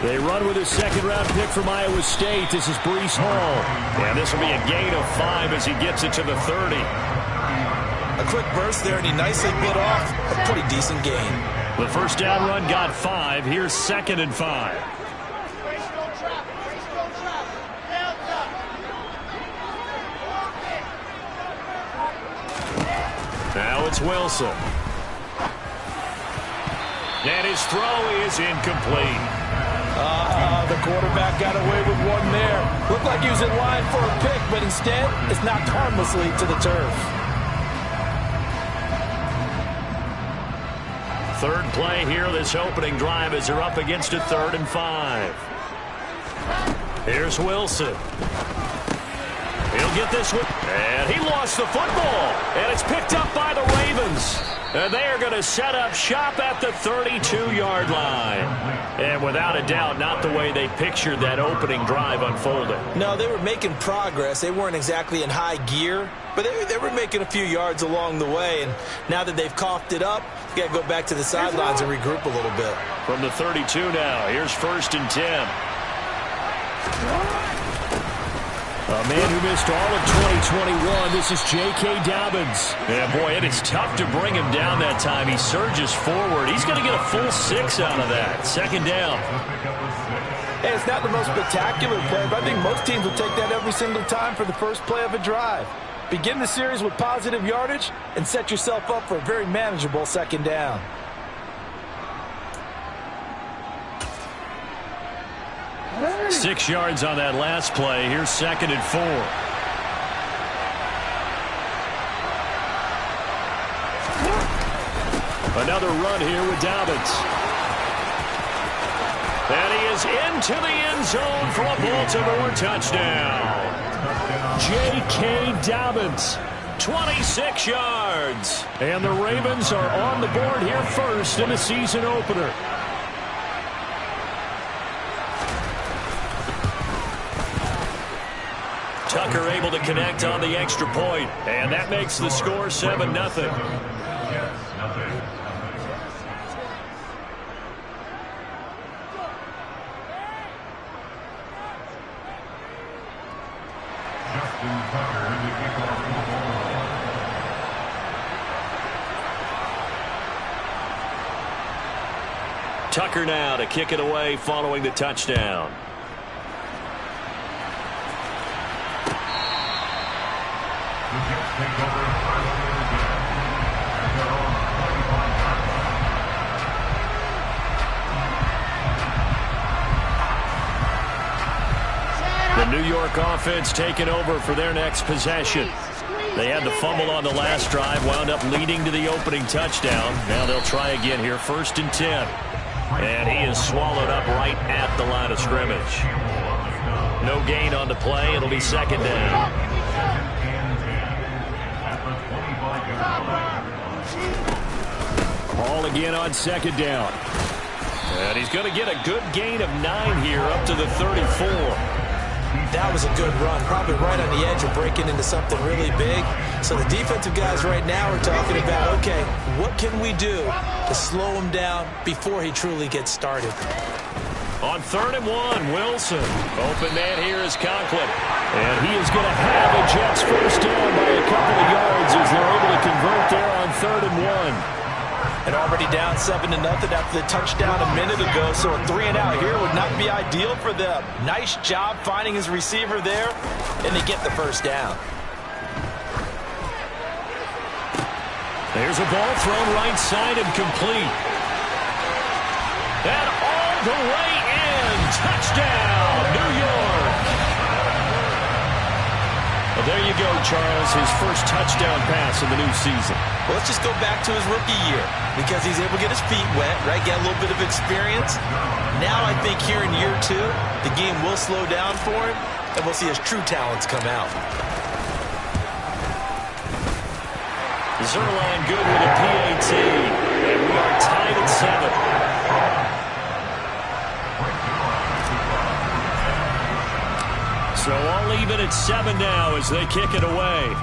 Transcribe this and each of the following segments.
They run with a second-round pick from Iowa State. This is Breece Hall. And this will be a gain of 5 as he gets it to the 30. A quick burst there, and he nicely bit off a pretty decent gain. The first down run got 5. Here's 2nd and 5. Now it's Wilson. And his throw is incomplete. The quarterback got away with one there. Looked like he was in line for a pick, but instead, it's knocked harmlessly to the turf. Third play here, this opening drive as they're up against a 3rd and 5. Here's Wilson. He'll get this one. And he lost the football. And it's picked up by the Ravens. And they are going to set up shop at the 32-yard line. And without a doubt, not the way they pictured that opening drive unfolding. No, they were making progress. They weren't exactly in high gear, but they were making a few yards along the way. And now that they've coughed it up, you got to go back to the sidelines and regroup a little bit. From the 32 now, here's 1st and 10. A man who missed all of 2021, this is J.K. Dobbins. Yeah, boy, it is tough to bring him down that time. He surges forward. He's going to get a full 6 out of that. 2nd down. Hey, it's not the most spectacular play, but I think most teams will take that every single time for the first play of a drive. Begin the series with positive yardage and set yourself up for a very manageable 2nd down. Hey. 6 yards on that last play. Here's 2nd and 4. Another run here with Dobbins. And he is into the end zone for a Baltimore touchdown. J.K. Dobbins, 26 yards. And the Ravens are on the board here first in the season opener. Tucker able to connect on the extra point, and that makes the score 7-0. Tucker now to kick it away following the touchdown. The New York offense taking over for their next possession. They had the fumble on the last drive, wound up leading to the opening touchdown. Now they'll try again here, 1st and 10. And he is swallowed up right at the line of scrimmage. No gain on the play. It'll be 2nd down. Ball again on 2nd down. And he's going to get a good gain of 9 here up to the 34. That was a good run, probably right on the edge of breaking into something really big. So the defensive guys right now are talking about, okay, what can we do to slow him down before he truly gets started? On 3rd and 1, Wilson. Open man here is Conklin. And he is going to have a Jets first down by a couple of yards as they're able to convert there on 3rd and 1. And already down 7-0 after the touchdown a minute ago, so a 3-and-out here would not be ideal for them. Nice job finding his receiver there, and they get the first down. There's a ball thrown right side and complete. And all the way in. Touchdown, New York. Well, there you go, Charles. His first touchdown pass in the new season. Well, let's just go back to his rookie year because he's able to get his feet wet, right? Get a little bit of experience. Now I think here in year 2, the game will slow down for him, and we'll see his true talents come out. Zerline good with a PAT, and we are tied at 7. So all even at 7 now as they kick it away.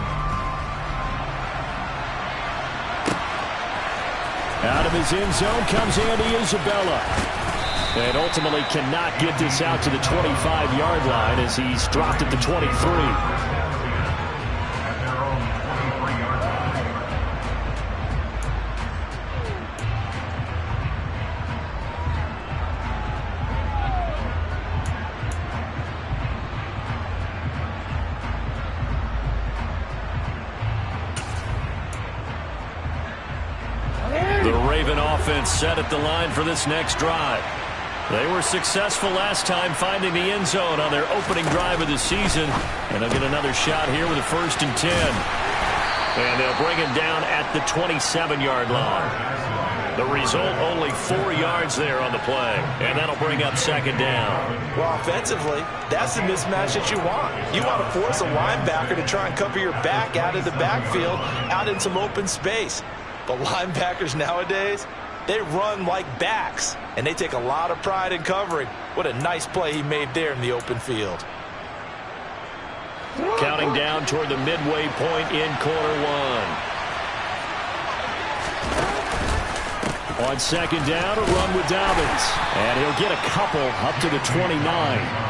Out of his end zone comes Andy Isabella. And ultimately cannot get this out to the 25-yard line as he's dropped at the 23. The Raven offense set at the line for this next drive. They were successful last time finding the end zone on their opening drive of the season. And they'll get another shot here with a 1st and 10. And they'll bring him down at the 27-yard line. The result, only 4 yards there on the play. And that'll bring up 2nd down. Well, offensively, that's the mismatch that you want. You want to force a linebacker to try and cover your back out of the backfield, out in some open space. But linebackers nowadays, they run like backs, and they take a lot of pride in covering. What a nice play he made there in the open field. Counting down toward the midway point in quarter 1. On 2nd down, a run with Dobbins. And he'll get a couple up to the 29.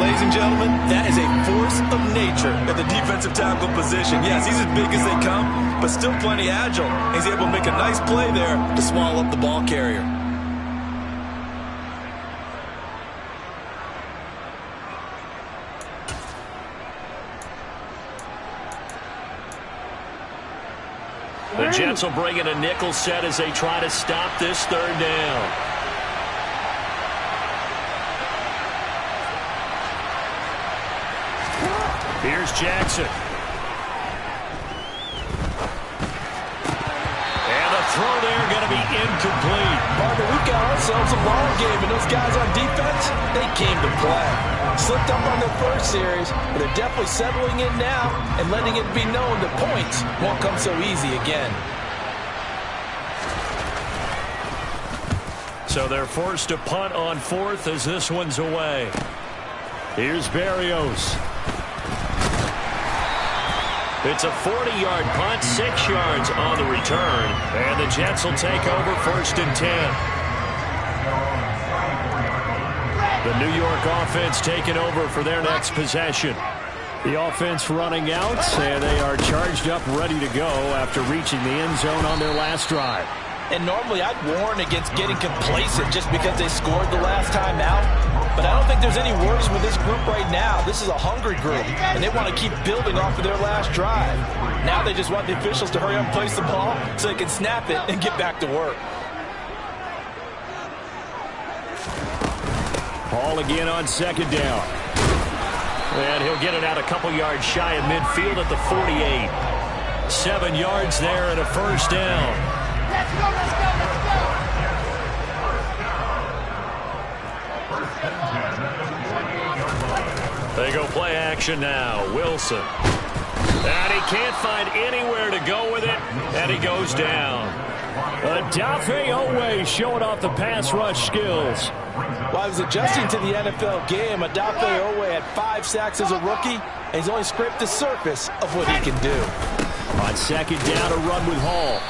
Ladies and gentlemen, that is a force of nature at the defensive tackle position. Yes, he's as big as they come, but still plenty agile. He's able to make a nice play there to swallow up the ball carrier. The Jets will bring in a nickel set as they try to stop this 3rd down. Here's Jackson. And the throw there going to be incomplete. Partner, we've got ourselves a ball game, and those guys on defense, they came to play. Slipped up on their first series, but they're definitely settling in now and letting it be known that points won't come so easy again. So they're forced to punt on 4th as this one's away. Here's Berrios. It's a 40-yard punt, 6 yards on the return. And the Jets will take over 1st and 10. The New York offense taking over for their next possession. The offense running out, and they are charged up, ready to go after reaching the end zone on their last drive. And normally I'd warn against getting complacent just because they scored the last time out. But I don't think there's any worries with this group right now. This is a hungry group, and they want to keep building off of their last drive. Now they just want the officials to hurry up and place the ball so they can snap it and get back to work. Ball again on 2nd down. And he'll get it out a couple yards shy of midfield at the 48. 7 yards there and a 1st down. Let's go, let's go, let's go. They go play action now. Wilson. And he can't find anywhere to go with it. And he goes down. Odafe Oweh showing off the pass rush skills. While he was adjusting to the NFL game, Odafe Oweh had 5 sacks as a rookie, and he's only scraped the surface of what he can do. On 2nd down, a run with Hall.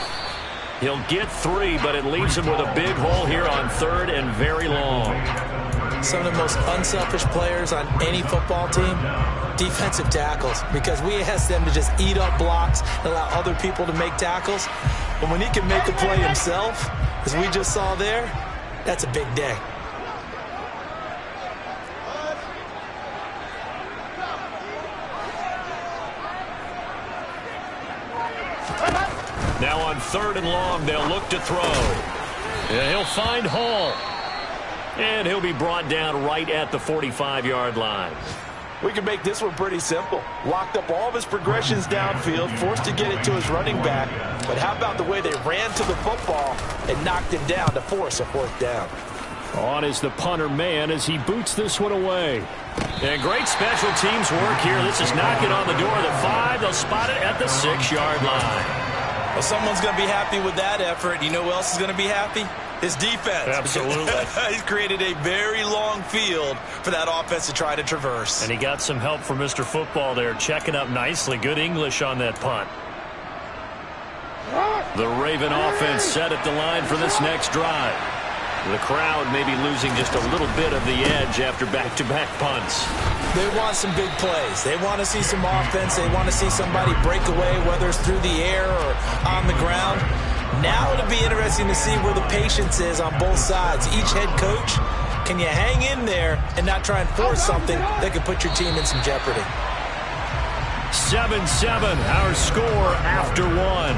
He'll get 3, but it leaves him with a big hole here on 3rd and very long. Some of the most unselfish players on any football team, defensive tackles, because we ask them to just eat up blocks and allow other people to make tackles. But when he can make a play himself, as we just saw there, that's a big day. Now on 3rd and long, they'll look to throw. And he'll find Hall. And he'll be brought down right at the 45-yard line. We can make this one pretty simple. Locked up all of his progressions downfield, forced to get it to his running back. But how about the way they ran to the football and knocked him down to force a 4th down? On is the punter man as he boots this one away. And great special teams work here. This is knocking on the door of the 5. They'll spot it at the 6-yard line. Well, someone's going to be happy with that effort. You know who else is going to be happy? His defense. Absolutely. He's created a very long field for that offense to try to traverse. And he got some help from Mr. Football there, checking up nicely. Good English on that punt. The Raven offense set at the line for this next drive. The crowd may be losing just a little bit of the edge after back-to-back punts. They want some big plays. They want to see some offense. They want to see somebody break away, whether it's through the air or on the ground. Now it'll be interesting to see where the patience is on both sides. Each head coach, can you hang in there and not try and force something that could put your team in some jeopardy? 7-7, our score after one.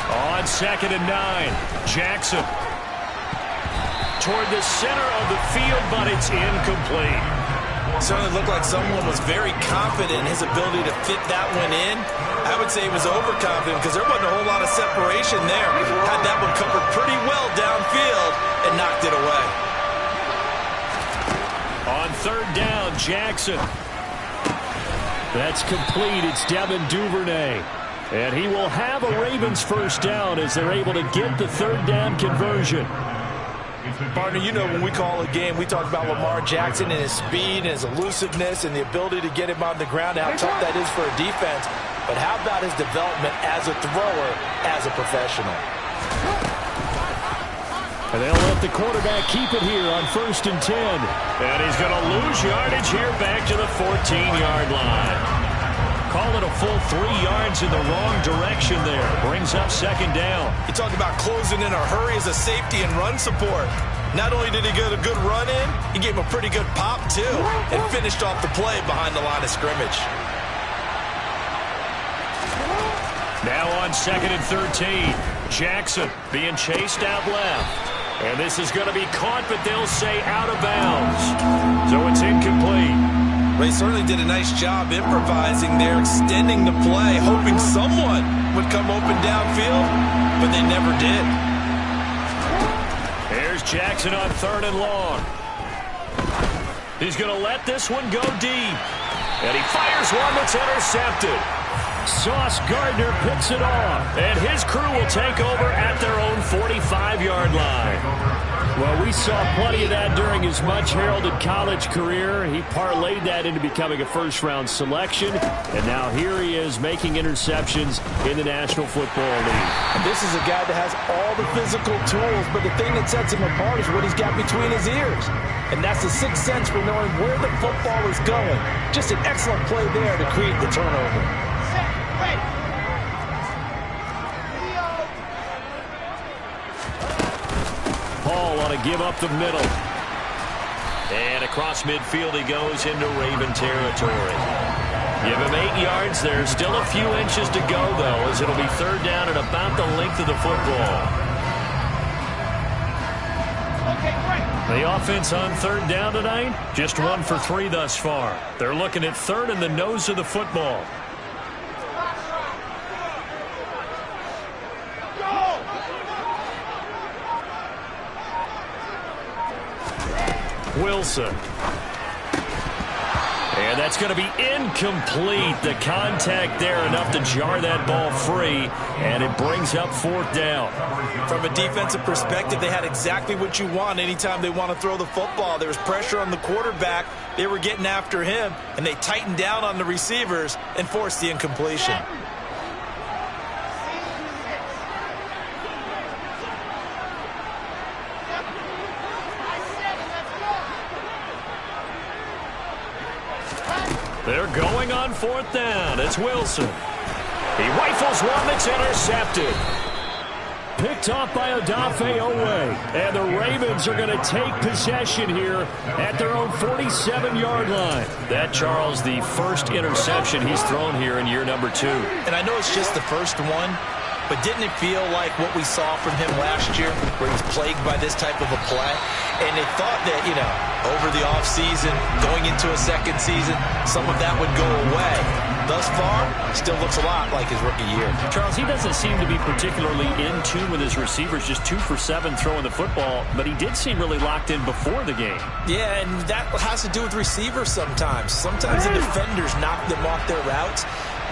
On 2nd and 9, Jackson. Toward the center of the field, but it's incomplete. Certainly looked like someone was very confident in his ability to fit that one in. I would say he was overconfident because there wasn't a whole lot of separation there. Had that one covered pretty well downfield and knocked it away. On 3rd down, Jackson. That's complete. It's Devin Duvernay. And he will have a Ravens first down as they're able to get the 3rd down conversion. Partner, you know when we call a game, we talk about Lamar Jackson and his speed and his elusiveness and the ability to get him on the ground, how tough that is for a defense. But how about his development as a thrower, as a professional? And they'll let the quarterback keep it here on 1st and 10. And he's going to lose yardage here back to the 14-yard line. Call it a full 3 yards in the wrong direction there. Brings up 2nd down. You talk about closing in a hurry as a safety and run support. Not only did he get a good run in, he gave him a pretty good pop, too, and finished off the play behind the line of scrimmage. Now on 2nd and 13, Jackson being chased out left. And this is going to be caught, but they'll say out of bounds. So it's incomplete. Ray certainly did a nice job improvising there, extending the play, hoping someone would come open downfield, but they never did. Here's Jackson on 3rd and long. He's going to let this one go deep. And he fires one that's intercepted. Sauce Gardner picks it off. And his crew will take over at their own 45-yard line. Well, we saw plenty of that during his much-heralded college career. He parlayed that into becoming a first-round selection. And now here he is making interceptions in the National Football League. And this is a guy that has all the physical tools, but the thing that sets him apart is what he's got between his ears. And that's the sixth sense for knowing where the football is going. Just an excellent play there to create the turnover. Paul on a give up the middle. And across midfield he goes into Raven territory. Give him 8 yards. There's still a few inches to go, though, as it'll be 3rd down and about the length of the football. The offense on 3rd down tonight, just 1 for 3 thus far. They're looking at 3rd and the nose of the football. Wilson. And that's going to be incomplete. The contact there enough to jar that ball free, and it brings up 4th down. From a defensive perspective, they had exactly what you want anytime they want to throw the football. There was pressure on the quarterback. They were getting after him, and they tightened down on the receivers and forced the incompletion. They're going on 4th down. It's Wilson. He rifles one that's intercepted. Picked off by Odafe Owe. And the Ravens are going to take possession here at their own 47-yard line. That, Charles, the first interception he's thrown here in year number 2. And I know it's just the first one, but didn't it feel like what we saw from him last year, where he was plagued by this type of a play? And they thought that, you know, over the offseason, going into a second season, some of that would go away. thus far, still looks a lot like his rookie year. Charles, he doesn't seem to be particularly in tune with his receivers, just 2 for 7 throwing the football, but he did seem really locked in before the game. Yeah, and that has to do with receivers sometimes. Sometimes the defenders knock them off their routes,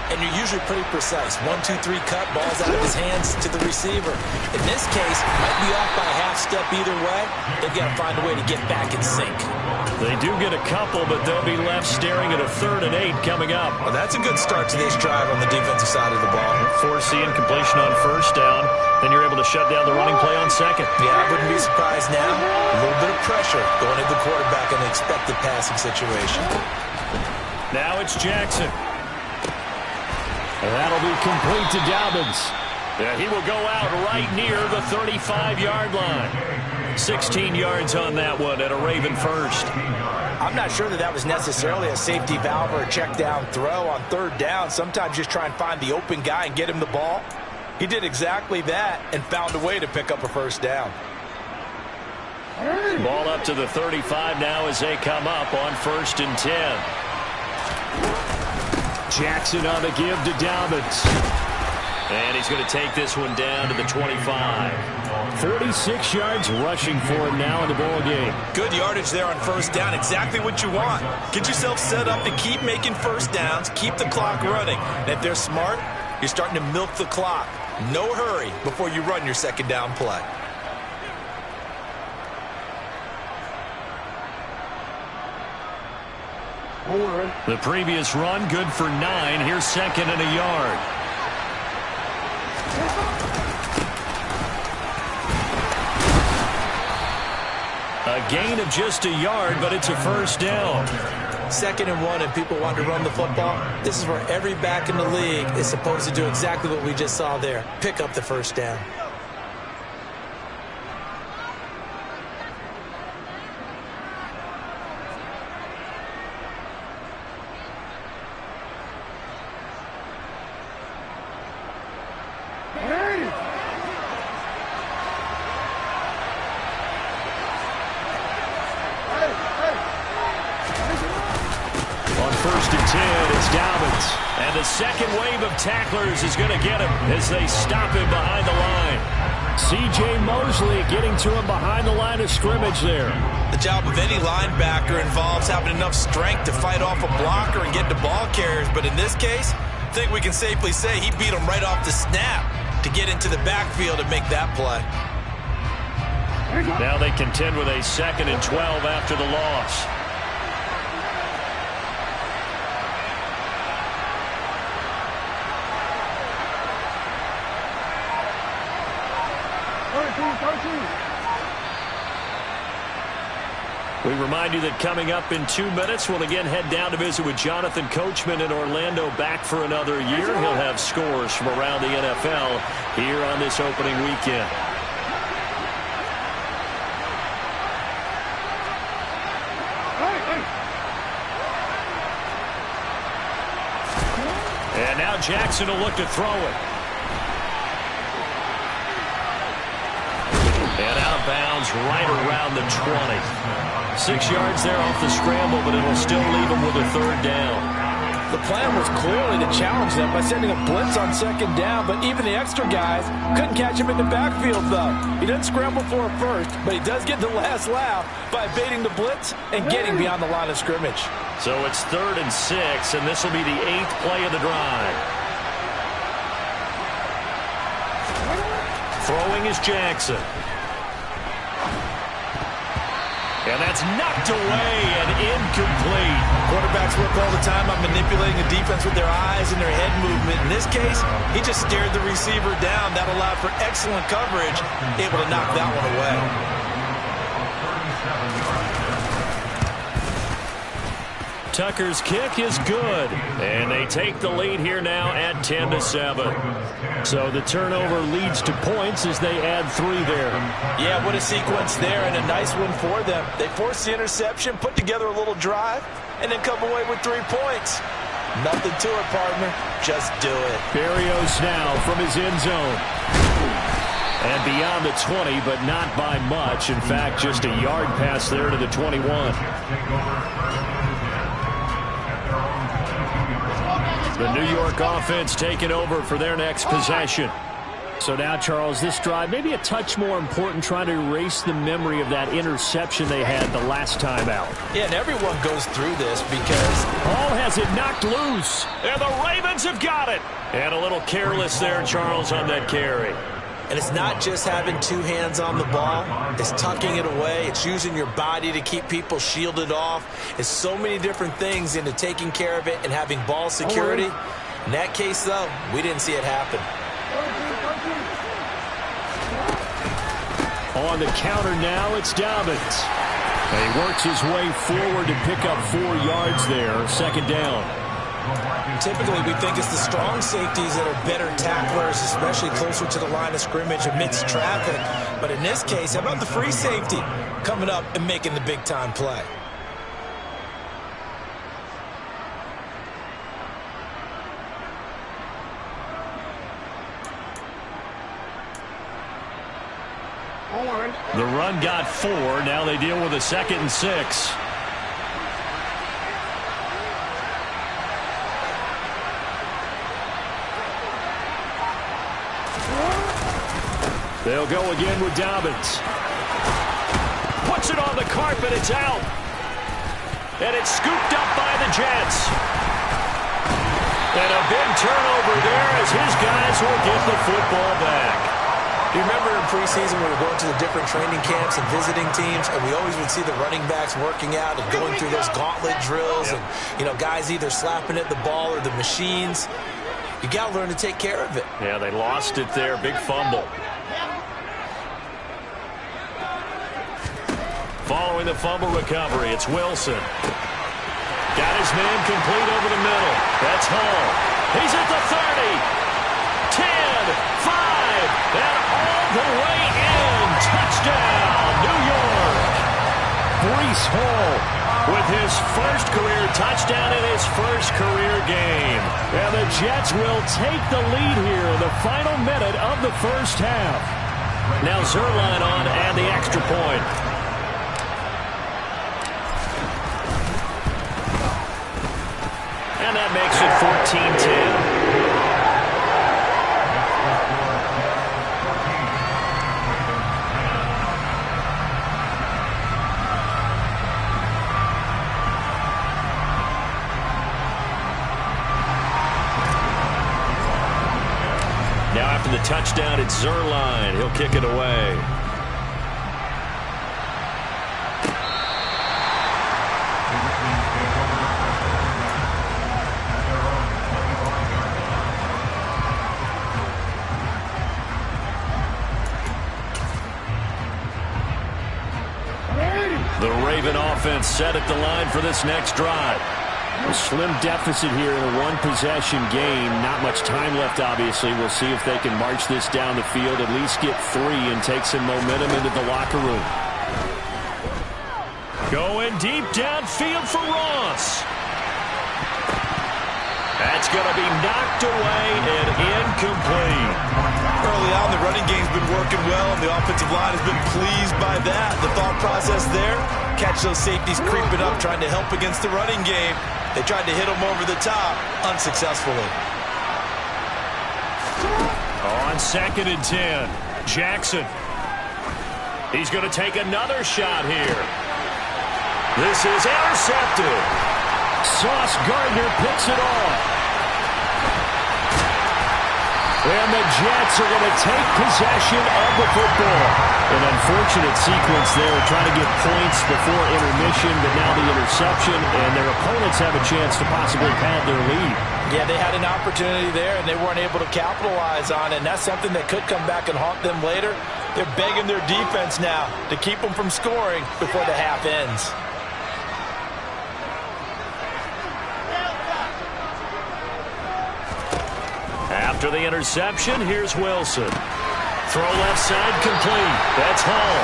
and you're usually pretty precise. 1, 2, 3 cut, ball's out of his hands to the receiver. In this case, might be off by a half step either way. They've got to find a way to get back in sync. They do get a couple, but they'll be left staring at a 3rd and 8 coming up. Well, that's a good start to this drive on the defensive side of the ball. Foreseeing completion on 1st down, then you're able to shut down the running play on 2nd. Yeah, I wouldn't be surprised now. A little bit of pressure going into the quarterback in an expected passing situation. Now it's Jackson. And that'll be complete to Dobbins. Yeah, he will go out right near the 35-yard line. 16 yards on that one at a Raven first. I'm not sure that was necessarily a safety valve or a check down throw on 3rd down. Sometimes just try and find the open guy and get him the ball. He did exactly that and found a way to pick up a 1st down. Ball up to the 35 now as they come up on 1st and 10. Jackson on the give to Dobbins. And he's going to take this one down to the 25. 46 yards rushing for him now in the ball game. Good yardage there on 1st down. Exactly what you want. Get yourself set up to keep making 1st downs, keep the clock running. And if they're smart, you're starting to milk the clock. No hurry before you run your 2nd down play. The previous run, good for 9. Here's 2nd and a yard. A gain of just a yard, but it's a 1st down. 2nd and 1, and people want to run the football. This is where every back in the league is supposed to do exactly what we just saw there. Pick up the 1st down. The second wave of tacklers is going to get him as they stop him behind the line. C.J. Mosley getting to him behind the line of scrimmage there. The job of any linebacker involves having enough strength to fight off a blocker and get to ball carriers. But in this case, I think we can safely say he beat him right off the snap to get into the backfield and make that play. Now they contend with a 2nd and 12 after the loss. We remind you that coming up in 2 minutes, we'll again head down to visit with Jonathan Coachman in Orlando, back for another year. He'll have scores from around the NFL here on this opening weekend. And now Jackson will look to throw it. And out of bounds right around the 20. 6 yards there off the scramble, but it'll still leave him with a 3rd down. The plan was clearly to challenge them by sending a blitz on 2nd down, but even the extra guys couldn't catch him in the backfield, though. He doesn't scramble for a 1st, but he does get the last laugh by evading the blitz and getting beyond the line of scrimmage. So it's 3rd and 6, and this will be the 8th play of the drive. Throwing is Jackson. And that's knocked away and incomplete. Quarterbacks work all the time on manipulating the defense with their eyes and their head movement. In this case, he just stared the receiver down. That allowed for excellent coverage, able to knock that one away. Tucker's kick is good, and they take the lead here now at 10-7. So the turnover leads to points as they add 3 there. Yeah, what a sequence there, and a nice one for them. They forced the interception, put together a little drive, and then come away with 3 points. Nothing to it, partner. Just do it. Berrios now from his end zone. And beyond the 20, but not by much. In fact, just a yard pass there to the 21. The New York offense taking over for their next possession. So now, Charles, this drive maybe a touch more important, trying to erase the memory of that interception they had the last time out. Yeah, and everyone goes through this because Hall has it knocked loose. And the Ravens have got it. And a little careless there, Charles, on that carry. And it's not just having two hands on the ball. It's tucking it away. It's using your body to keep people shielded off. It's so many different things into taking care of it and having ball security. In that case, though, we didn't see it happen. On the counter now, it's Dobbins. And he works his way forward to pick up 4 yards there, second down. Typically, we think it's the strong safeties that are better tacklers, especially closer to the line of scrimmage amidst traffic. But in this case, how about the free safety coming up and making the big-time play? The run got 4. Now they deal with a 2nd and 6. They'll go again with Dobbins. Puts it on the carpet. It's out. And it's scooped up by the Jets. And a big turnover there as his guys will get the football back. You remember in preseason when we were going to the different training camps and visiting teams, and we always would see the running backs working out and going through those gauntlet drills, and, you know, guys either slapping at the ball or the machines. You got to learn to take care of it. Yeah, they lost it there. Big fumble. Following the fumble recovery, it's Wilson. Got his man complete over the middle. That's Hall. He's at the 30. 10, 5, and all the way in. Touchdown, New York. Breece Hall with his first career touchdown in his first career game. And the Jets will take the lead here in the final minute of the first half. Now Zerline on and the extra point. And that makes it 14-10. Now after the touchdown, it's Zerline. He'll kick it away. The Raven offense set at the line for this next drive. A slim deficit here in a one-possession game. Not much time left, obviously. We'll see if they can march this down the field, at least get 3 and take some momentum into the locker room. Going deep downfield for Ross. That's going to be knocked away and incomplete. Early on, the running game's been working well, and the offensive line has been pleased by that. The thought process there, catch those safeties creeping up, trying to help against the running game. They tried to hit them over the top, unsuccessfully. On 2nd and 10, Jackson. He's going to take another shot here. This is intercepted. Sauce Gardner picks it off. And the Jets are going to take possession of the football. An unfortunate sequence there, trying to get points before intermission, but now the interception, and their opponents have a chance to possibly pad their lead. Yeah, they had an opportunity there, and they weren't able to capitalize on it, and that's something that could come back and haunt them later. They're begging their defense now to keep them from scoring before the half ends. After the interception, here's Wilson. Throw left side complete. That's Hall.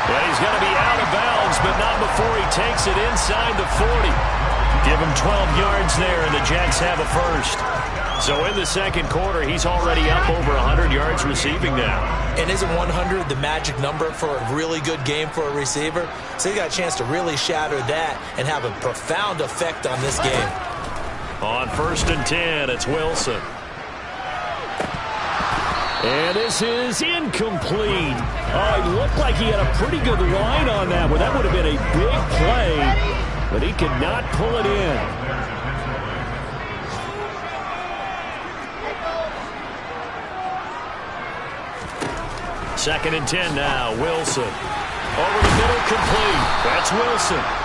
And he's going to be out of bounds, but not before he takes it inside the 40. Give him 12 yards there, and the Jets have a first. So in the second quarter, he's already up over 100 yards receiving now. And isn't 100 the magic number for a really good game for a receiver? So he got a chance to really shatter that and have a profound effect on this game. On 1st and 10, it's Wilson. And this is incomplete. Oh, it looked like he had a pretty good line on that one. That would have been a big play, but he could not pull it in. Second and 10 now, Wilson. Over the middle, complete. That's Wilson.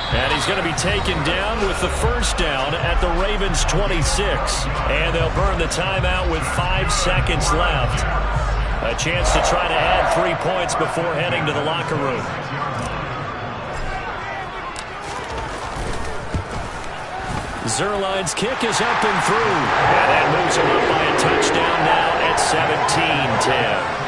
And he's going to be taken down with the first down at the Ravens' 26. And they'll burn the timeout with 5 seconds left. A chance to try to add 3 points before heading to the locker room. Zerline's kick is up and through. And that moves him up by a touchdown now at 17-10.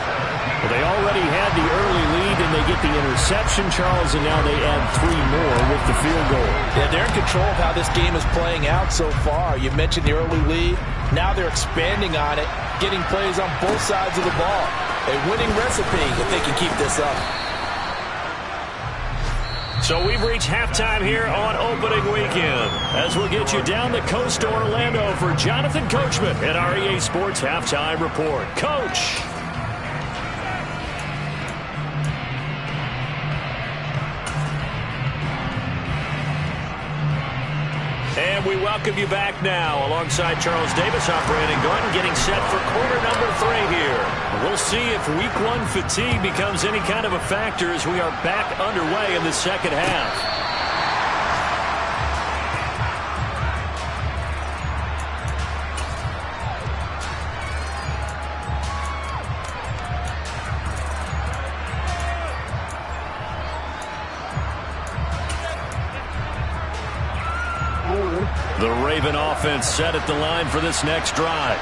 Well, they already had the early lead, and they get the interception, Charles, and now they add 3 more with the field goal. Yeah, they're in control of how this game is playing out so far. You mentioned the early lead. Now they're expanding on it, getting plays on both sides of the ball. A winning recipe if they can keep this up. So we've reached halftime here on opening weekend as we'll get you down the coast to Orlando for Jonathan Coachman at our EA Sports Halftime Report. Coach! And we welcome you back now alongside Charles Davis, operating gun, getting set for quarter number 3 here. We'll see if week 1 fatigue becomes any kind of a factor as we are back underway in the second half. The Raven offense set at the line for this next drive.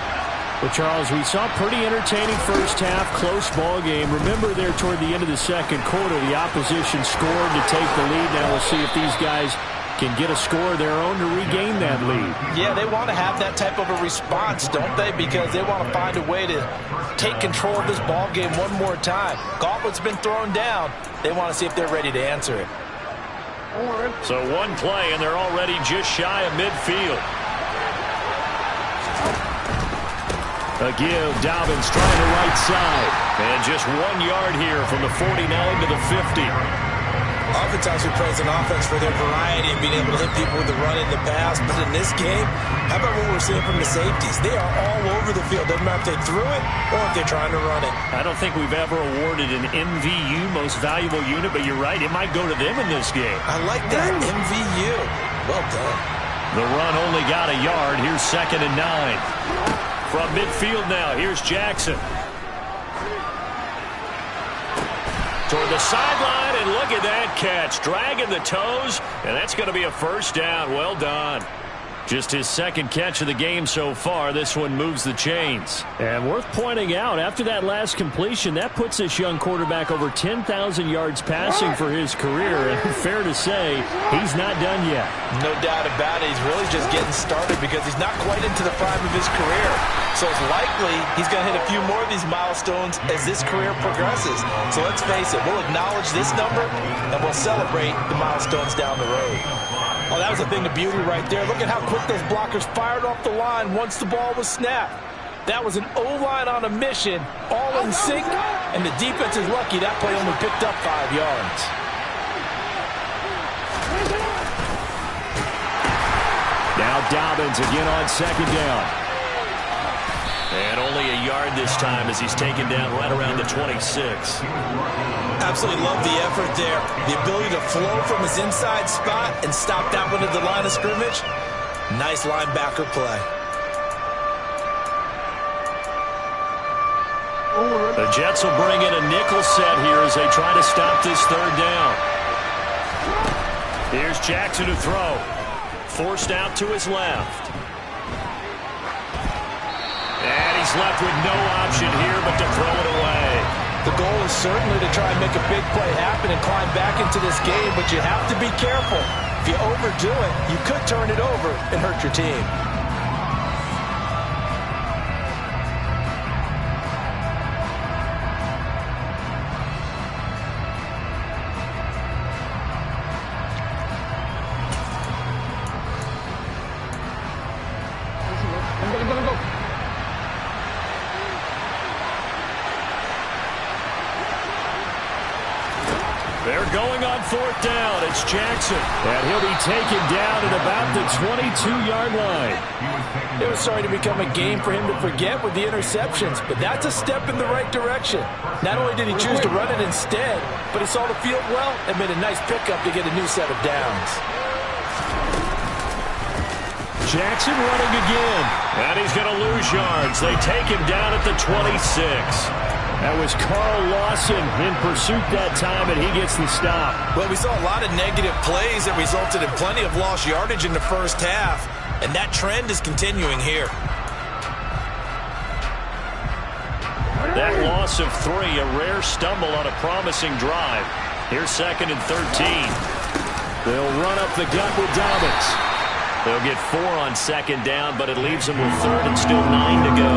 Well, Charles, we saw pretty entertaining first half, close ball game. Remember there toward the end of the second quarter, the opposition scored to take the lead. Now we'll see if these guys can get a score of their own to regain that lead. Yeah, they want to have that type of a response, don't they? Because they want to find a way to take control of this ball game one more time. Gauntlet's been thrown down. They want to see if they're ready to answer it. So 1 play, and they're already just shy of midfield. A give, Dobbins trying the right side. And just 1 yard here from the 49 to the 50. Oftentimes we praise an offense for their variety and being able to hit people with the run and the pass. But in this game, how about what we're seeing from the safeties? They are all over the field. Doesn't matter if they threw it or if they're trying to run it. I don't think we've ever awarded an MVU, most valuable unit, but you're right, it might go to them in this game. I like that, MVU. Well done. The run only got a yard. Here's 2nd and 9. From midfield now, here's Jackson. Toward the sideline, and look at that catch. Dragging the toes, and that's going to be a first down. Well done. Just his 2nd catch of the game so far. This one moves the chains. And worth pointing out, after that last completion, that puts this young quarterback over 10,000 yards passing for his career. And fair to say, he's not done yet. No doubt about it. He's really just getting started because he's not quite into the prime of his career. So it's likely he's going to hit a few more of these milestones as this career progresses. So let's face it, we'll acknowledge this number and we'll celebrate the milestones down the road. Oh, that was a thing of beauty right there. Look at how quick those blockers fired off the line once the ball was snapped. That was an O-line on a mission, all in sync, and the defense is lucky that play only picked up 5 yards. Now Dobbins again on 2nd down. And only a yard this time as he's taken down right around the 26. Absolutely love the effort there. The ability to flow from his inside spot and stop that one at the line of scrimmage. Nice linebacker play. The Jets will bring in a nickel set here as they try to stop this 3rd down. Here's Jackson to throw. Forced out to his left. And he's left with no option here but to throw it away. The goal is certainly to try and make a big play happen and climb back into this game, but you have to be careful. If you overdo it, you could turn it over and hurt your team. 4th down. It's Jackson. And he'll be taken down at about the 22-yard line. It was starting to become a game for him to forget with the interceptions, but that's a step in the right direction. Not only did he choose to run it instead, but he saw the field well and made a nice pickup to get a new set of downs. Jackson running again. And he's going to lose yards. They take him down at the 26. That was Carl Lawson in pursuit that time, and he gets the stop. Well, we saw a lot of negative plays that resulted in plenty of lost yardage in the first half, and that trend is continuing here. That loss of 3, a rare stumble on a promising drive. Here's 2nd and 13. They'll run up the gut with Dobbins. They'll get 4 on 2nd down, but it leaves them with 3rd and still 9 to go.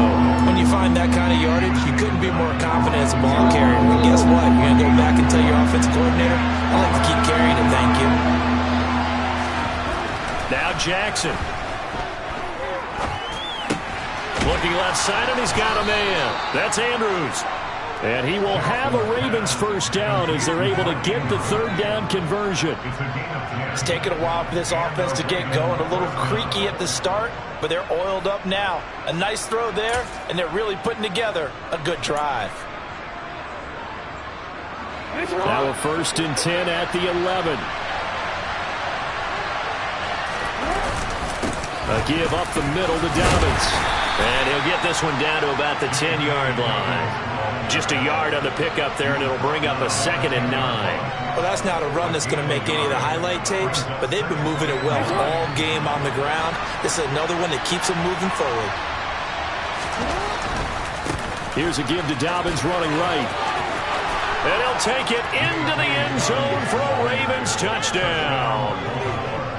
When you find that kind of yardage, you couldn't be more confident as a ball carrier. And guess what? You're going to go back and tell your offensive coordinator, I like to keep carrying it, thank you. Now Jackson. Looking left side, and he's got a man. That's Andrews. And he will have a Ravens first down as they're able to get the 3rd down conversion. It's taken a while for this offense to get going. A little creaky at the start, but they're oiled up now. A nice throw there, and they're really putting together a good drive. Now a 1st and 10 at the 11. A give up the middle to Dobbins. And he'll get this one down to about the 10-yard line. Just a yard on the pickup there, and it'll bring up a 2nd and 9. Well, that's not a run that's going to make any of the highlight tapes, but they've been moving it well all game on the ground. This is another one that keeps them moving forward. Here's a give to Dobbins running right. And he'll take it into the end zone for a Ravens touchdown.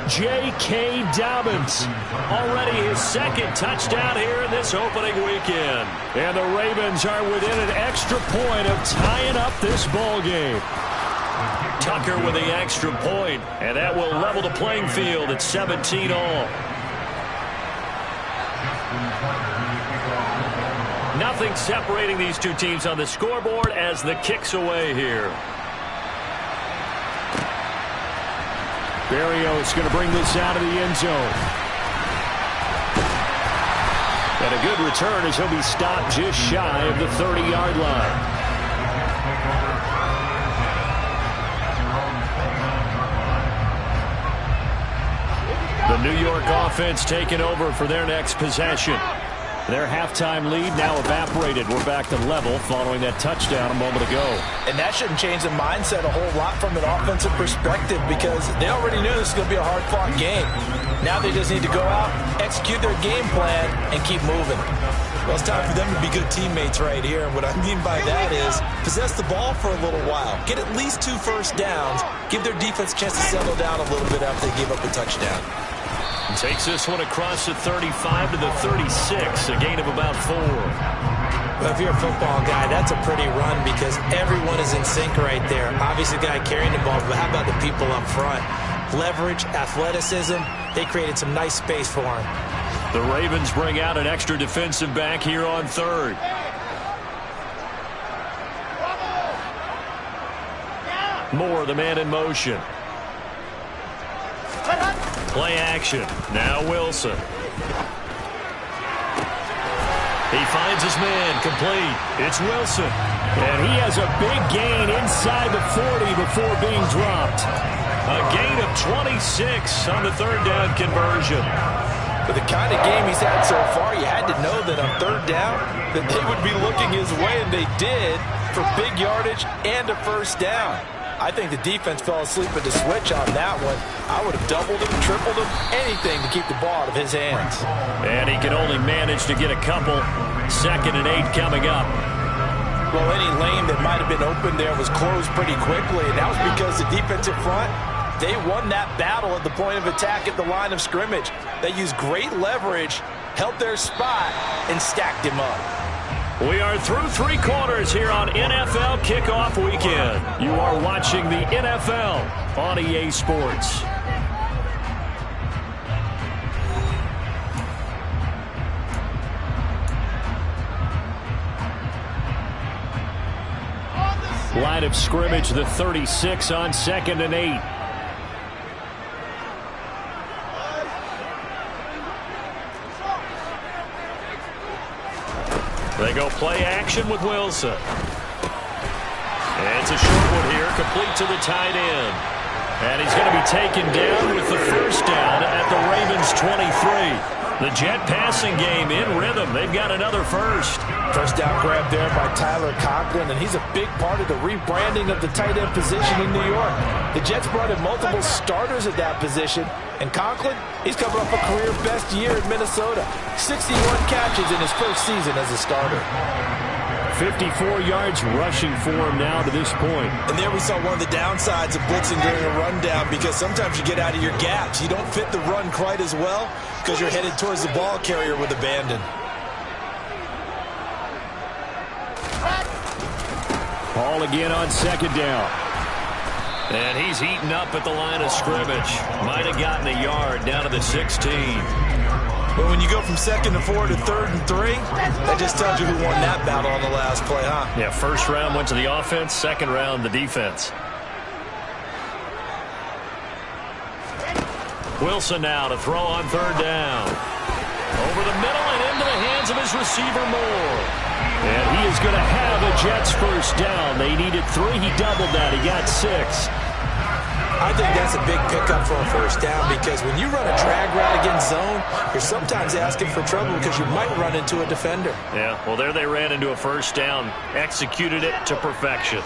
J.K. Dobbins, already his 2nd touchdown here in this opening weekend. And the Ravens are within an extra point of tying up this ball game. Tucker with the extra point, and that will level the playing field at 17 all. Nothing separating these two teams on the scoreboard as the kick's away here. Berrios going to bring this out of the end zone. And a good return as he'll be stopped just shy of the 30-yard line. The New York offense taking over for their next possession. Their halftime lead now evaporated. We're back to level following that touchdown a moment ago. And that shouldn't change the mindset a whole lot from an offensive perspective because they already knew this was going to be a hard-fought game. Now they just need to go out, execute their game plan, and keep moving. Well, it's time for them to be good teammates right here. And what I mean by that is possess the ball for a little while. Get at least 2 first downs. Give their defense a chance to settle down a little bit after they give up a touchdown. Takes this one across the 35 to the 36, a gain of about 4. Well, if you're a football guy, that's a pretty run because everyone is in sync right there. Obviously, the guy carrying the ball, but how about the people up front? Leverage, athleticism, they created some nice space for him. The Ravens bring out an extra defensive back here on 3rd. Moore, the man in motion. Play action. Now Wilson. He finds his man. Complete. It's Wilson. And he has a big gain inside the 40 before being dropped. A gain of 26 on the 3rd down conversion. With the kind of game he's had so far, you had to know that on 3rd down that they would be looking his way, and they did, for big yardage and a first down. I think the defense fell asleep at the switch on that one. I would have doubled him, tripled him, anything to keep the ball out of his hands. And he can only manage to get a couple. 2nd and 8 coming up. Well, any lane that might have been open there was closed pretty quickly, and that was because the defensive front, they won that battle at the point of attack at the line of scrimmage. They used great leverage, held their spot, and stacked him up. We are through 3 quarters here on NFL Kickoff Weekend. You are watching the NFL on EA Sports. line of scrimmage, the 36 on 2nd and 8. They go play action with Wilson. And it's a short one here, complete to the tight end. And he's going to be taken down with the first down at the Ravens' 23. The Jet passing game in rhythm. They've got another first. First down grab there by Tyler Conklin, and he's a big part of the rebranding of the tight end position in New York. The Jets brought in multiple starters at that position, and Conklin, he's coming off a career best year in Minnesota. 61 catches in his first season as a starter. 54 yards rushing for him now to this point. And there we saw one of the downsides of blitzing during a rundown, because sometimes you get out of your gaps. You don't fit the run quite as well because you're headed towards the ball carrier with abandon. Ball again on 2nd down. And he's eaten up at the line of scrimmage. Might have gotten a yard down to the 16. But when you go from 2nd and 4 to 3rd and 3, that just tells you who won that battle on the last play, huh? Yeah, first round went to the offense, second round the defense. Wilson now to throw on 3rd down. Over the middle and into the hands of his receiver Moore. And he is going to have a Jets first down. They needed 3. He doubled that. He got 6. I think that's a big pickup for a first down, because when you run a drag route against zone, you're sometimes asking for trouble because you might run into a defender. Yeah, well, there they ran into a first down, executed it to perfection.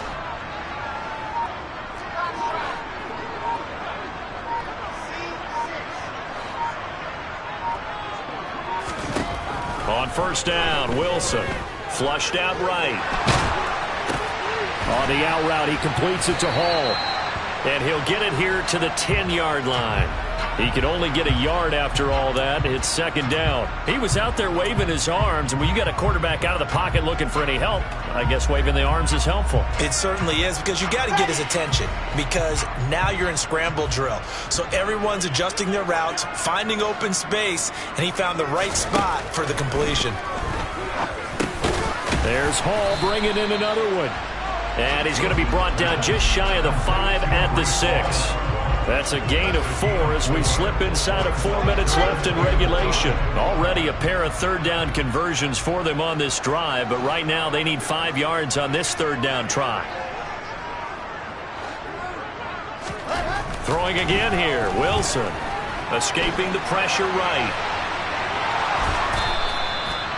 On first down, Wilson flushed out right. On the out route, he completes it to Hall. And he'll get it here to the 10-yard line. He could only get a yard after all that. It's 2nd down. He was out there waving his arms, and when you got a quarterback out of the pocket looking for any help, I guess waving the arms is helpful. It certainly is, because you got to get his attention, because now you're in scramble drill. So everyone's adjusting their routes, finding open space, and he found the right spot for the completion. There's Hall bringing in another one. And he's going to be brought down just shy of the 5 at the 6. That's a gain of 4 as we slip inside of 4 minutes left in regulation. Already a pair of 3rd down conversions for them on this drive, but right now they need 5 yards on this 3rd down try. Throwing again here, Wilson. Escaping the pressure right.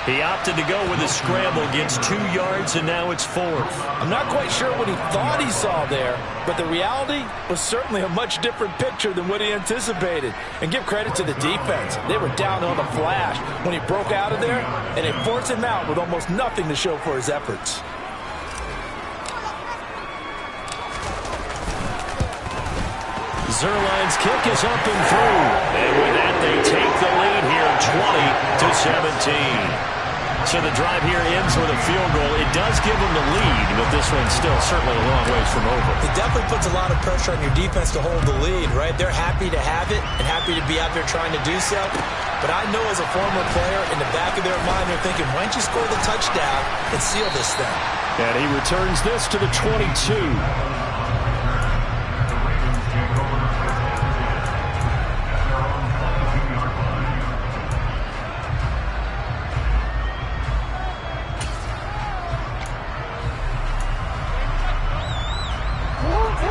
He opted to go with a scramble, gets 2 yards, and now it's 4th. I'm not quite sure what he thought he saw there, but the reality was certainly a much different picture than what he anticipated. And give credit to the defense. They were down on the flash when he broke out of there, and they forced him out with almost nothing to show for his efforts. Zerline's kick is up and through. And with that, they take the lead here, 20-17. So the drive here ends with a field goal. It does give them the lead, but this one's still certainly a long ways from over. It definitely puts a lot of pressure on your defense to hold the lead, right? They're happy to have it and happy to be out there trying to do so. But I know as a former player, in the back of their mind, they're thinking, why don't you score the touchdown and seal this thing? And he returns this to the 22.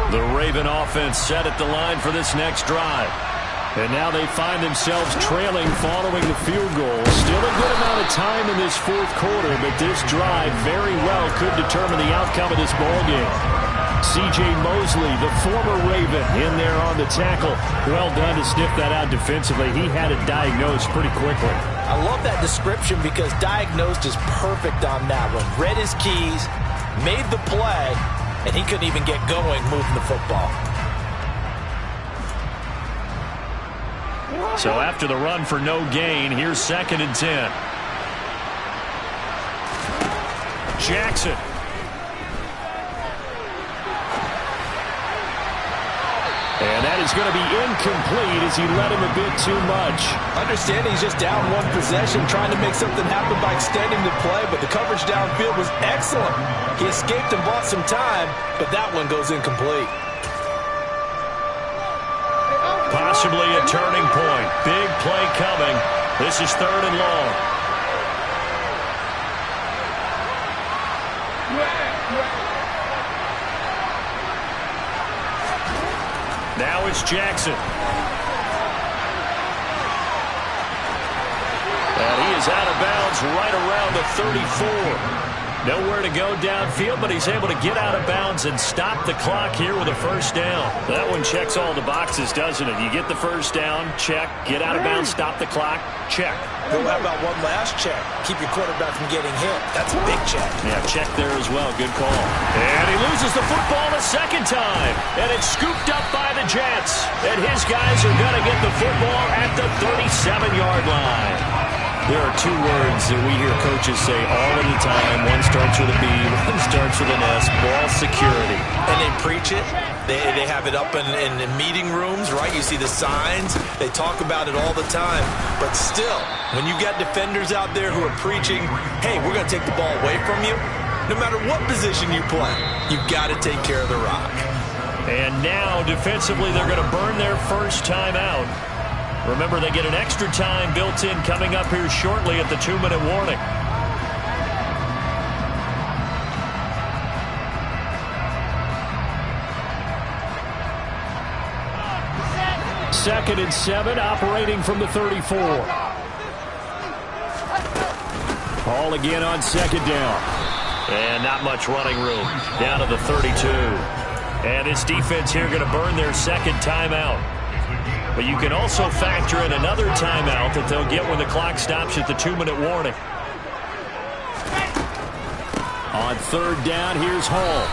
The Raven offense set at the line for this next drive. And now they find themselves trailing following the field goal. Still a good amount of time in this 4th quarter, but this drive very well could determine the outcome of this ballgame. C.J. Mosley, the former Raven, in there on the tackle. Well done to sniff that out defensively. He had it diagnosed pretty quickly. I love that description, because diagnosed is perfect on that one. Read his keys, made the play, and he couldn't even get going moving the football. So after the run for no gain, here's 2nd and 10. Jackson. And that is going to be incomplete as he led him a bit too much. Understanding he's just down one possession, trying to make something happen by extending the play, but the coverage downfield was excellent. He escaped and bought some time, but that one goes incomplete. Possibly a turning point. Big play coming. This is 3rd and long. Now it's Jackson. And he is out of bounds right around the 34. Nowhere to go downfield, but he's able to get out of bounds and stop the clock here with a first down. That one checks all the boxes, doesn't it? You get the first down, check. Get out of bounds, stop the clock, check. Well, how about one last check? Keep your quarterback from getting hit. That's a big check. Yeah, check there as well. Good call. And he loses the football a second time. And it's scooped up by the Jets. And his guys are going to get the football at the 37-yard line. There are two words that we hear coaches say all of the time. One starts with a B, one starts with an S, ball security. And they preach it. They have it up in meeting rooms, right? You see the signs. They talk about it all the time. But still, when you got defenders out there who are preaching, hey, we're going to take the ball away from you, no matter what position you play, you've got to take care of the rock. And now, defensively, they're going to burn their first time out. Remember, they get an extra time built in coming up here shortly at the 2-minute warning. Second and 7, operating from the 34. Ball again on second down. And not much running room. Down to the 32. And this defense here going to burn their second timeout. But you can also factor in another timeout that they'll get when the clock stops at the 2-minute warning. On third down, here's Hall.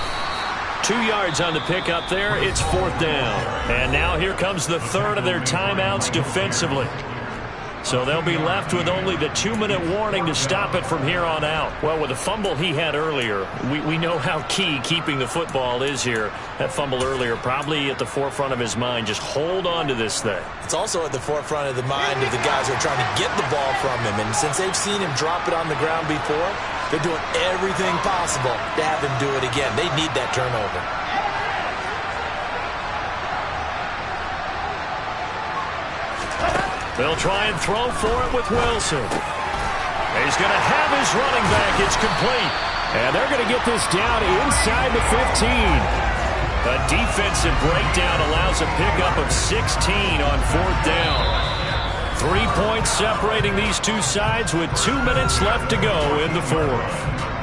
2 yards on the pickup there. It's 4th down. And now here comes the third of their timeouts defensively. So they'll be left with only the 2-minute warning to stop it from here on out. Well, with the fumble he had earlier, we know how key keeping the football is here. That fumble earlier probably at the forefront of his mind. Just hold on to this thing. It's also at the forefront of the mind of the guys who are trying to get the ball from him. And since they've seen him drop it on the ground before, they're doing everything possible to have him do it again. They need that turnover. They'll try and throw for it with Wilson. He's going to have his running back. It's complete. And they're going to get this down inside the 15. A defensive breakdown allows a pickup of 16 on 4th down. 3 points separating these two sides with 2 minutes left to go in the 4th.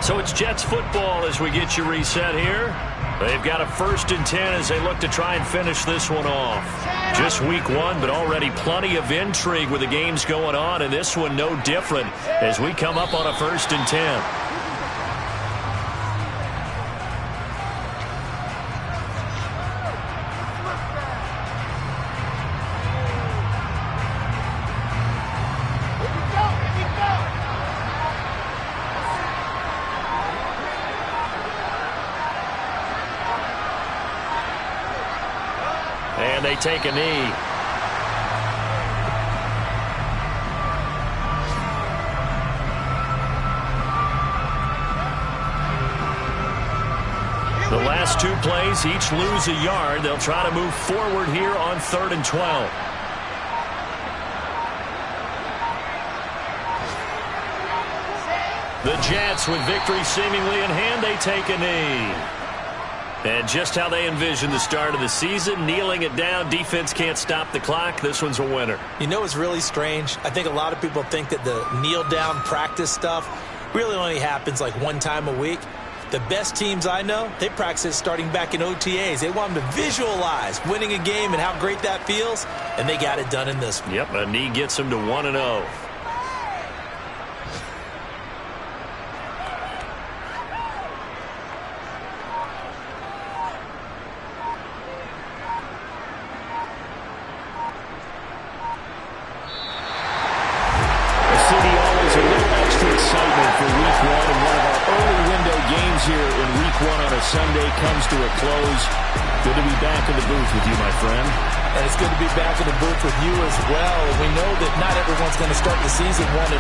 So it's Jets football as we get you reset here. They've got a 1st and 10 as they look to try and finish this one off. Just week 1, but already plenty of intrigue with the games going on, and this one no different as we come up on a 1st and 10. And they take a knee. The last 2 plays, each lose a yard. They'll try to move forward here on 3rd and 12. The Jets, with victory seemingly in hand, they take a knee. And just how they envisioned the start of the season, kneeling it down, defense can't stop the clock. This one's a winner. You know what's really strange? I think a lot of people think that the kneel-down practice stuff really only happens like 1 time a week. The best teams I know, they practice it starting back in OTAs. They want them to visualize winning a game and how great that feels, and they got it done in this one. Yep, a knee gets them to 1-0. Here in week 1 on a as Sunday comes to a close. Good to be back in the booth with you, my friend. And it's good to be back in the booth with you as well. We know that not everyone's going to start the season 1-0.